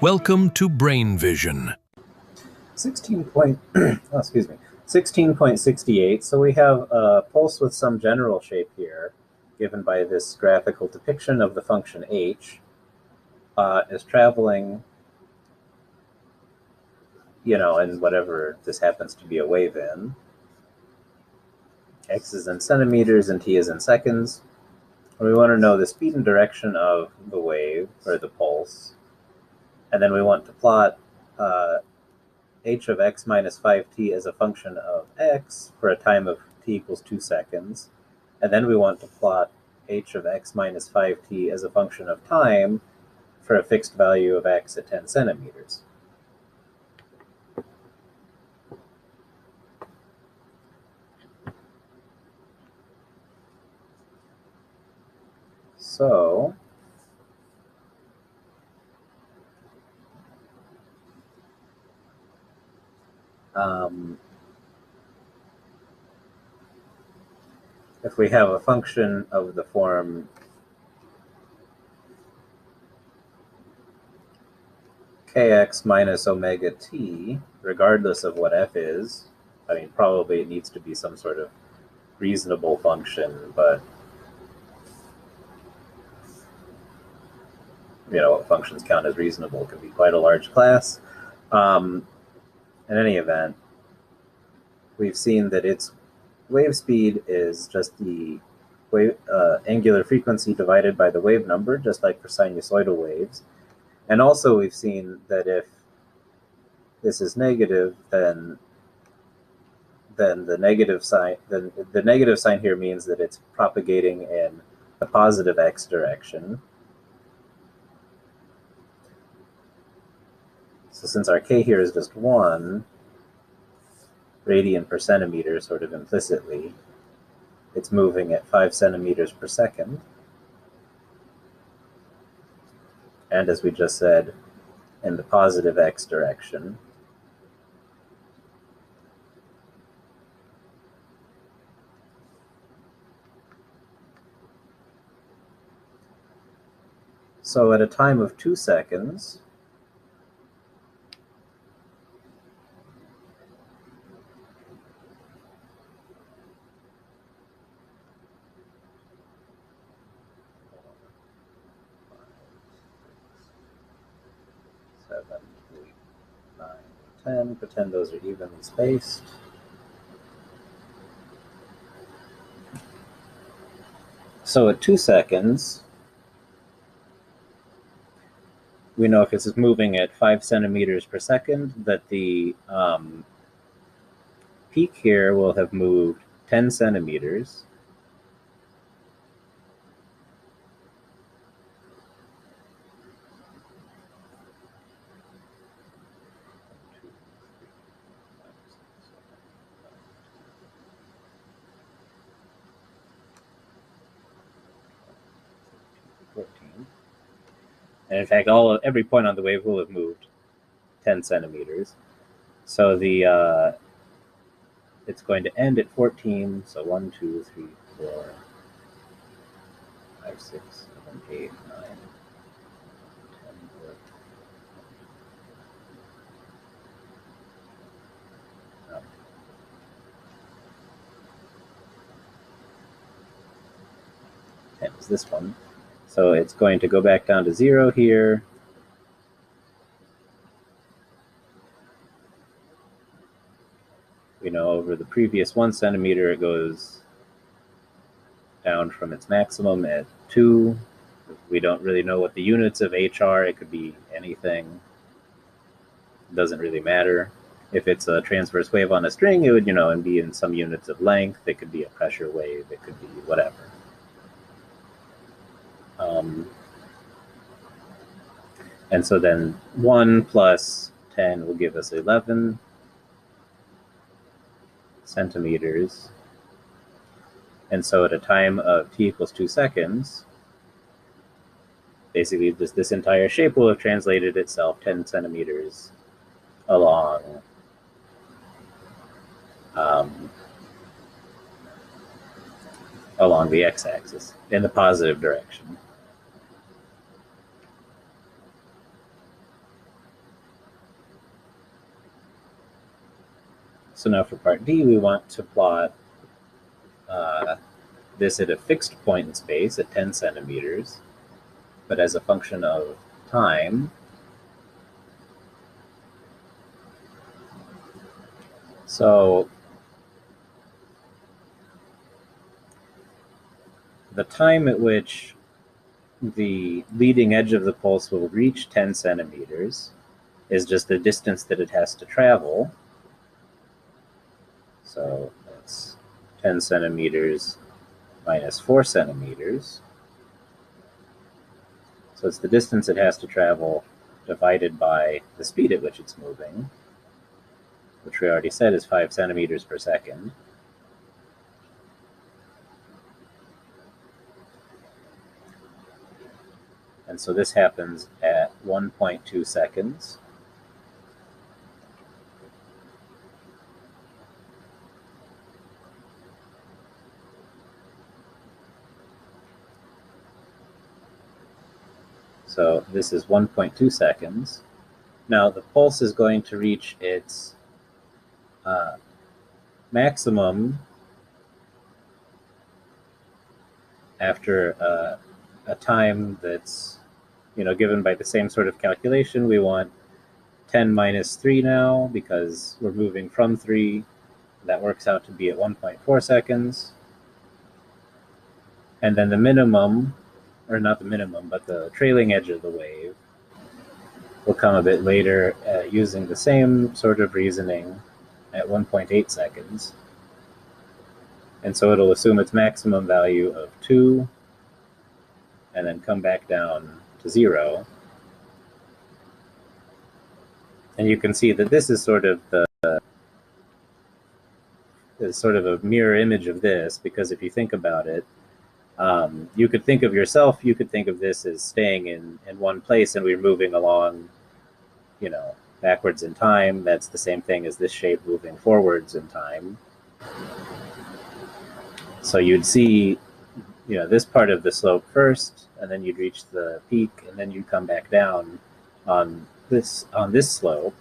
Welcome to Brain Vision. 16.68. So we have a pulse with some general shape here, given by this graphical depiction of the function h, is traveling, in whatever this happens to be a wave in. X is in centimeters and t is in seconds. And we want to know the speed and direction of the wave, or the pulse. And then we want to plot h of x minus 5t as a function of x for a time of t equals 2 seconds. And then we want to plot h of x minus 5t as a function of time for a fixed value of x at 10 centimeters. So if we have a function of the form kx minus omega t, regardless of what f is, I mean, probably it needs to be some sort of reasonable function, but what functions count as reasonable. It could be quite a large class. In any event, we've seen that its wave speed is just the angular frequency divided by the wave number, just like for sinusoidal waves. And also we've seen that if this is negative, then the negative sign here means that it's propagating in the positive x direction. So since our k here is just 1 radian per centimeter, sort of implicitly, it's moving at 5 centimeters per second. And as we just said, in the positive x direction. So at a time of 2 seconds, pretend those are evenly spaced. So at 2 seconds, we know if this is moving at 5 centimeters per second, that the peak here will have moved 10 centimeters. And in fact, every point on the wave will have moved 10 centimeters. So it's going to end at 14. So 1, 2, 3, 4, 5, 6, 7, 8, 9, 10, 11. Is this one. So it's going to go back down to 0 here. Over the previous 1 centimeter, it goes down from its maximum at 2. We don't really know what the units of h are. It could be anything. It doesn't really matter. If it's a transverse wave on a string, it would, and be in some units of length. It could be a pressure wave. It could be whatever. And so then 1 plus 10 will give us 11 centimeters. And so at a time of t equals 2 seconds, basically this entire shape will have translated itself 10 centimeters along along the x-axis in the positive direction. So now for part D, we want to plot this at a fixed point in space at 10 centimeters, but as a function of time. So the time at which the leading edge of the pulse will reach 10 centimeters is just the distance that it has to travel. So that's 10 centimeters minus 4 centimeters. So it's the distance it has to travel divided by the speed at which it's moving, which we already said is 5 centimeters per second. And so this happens at 1.2 seconds. So this is 1.2 seconds. Now the pulse is going to reach its maximum after a time that's, given by the same sort of calculation. We want 10 minus 3 now because we're moving from 3. That works out to be at 1.4 seconds. And then the minimum, or not the minimum, but the trailing edge of the wave will come a bit later using the same sort of reasoning at 1.8 seconds. And so it'll assume its maximum value of 2 and then come back down to 0. And you can see that this is sort of a mirror image of this, because if you think about it, you could think of this as staying in one place and we're moving along, backwards in time. That's the same thing as this shape moving forwards in time. So you'd see, this part of the slope first, and then you'd reach the peak, and then you'd come back down on this slope.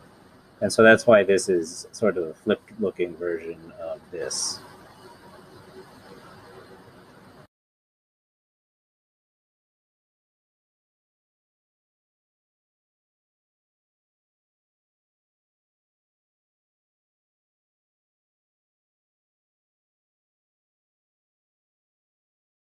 And so that's why this is sort of a flipped looking version of this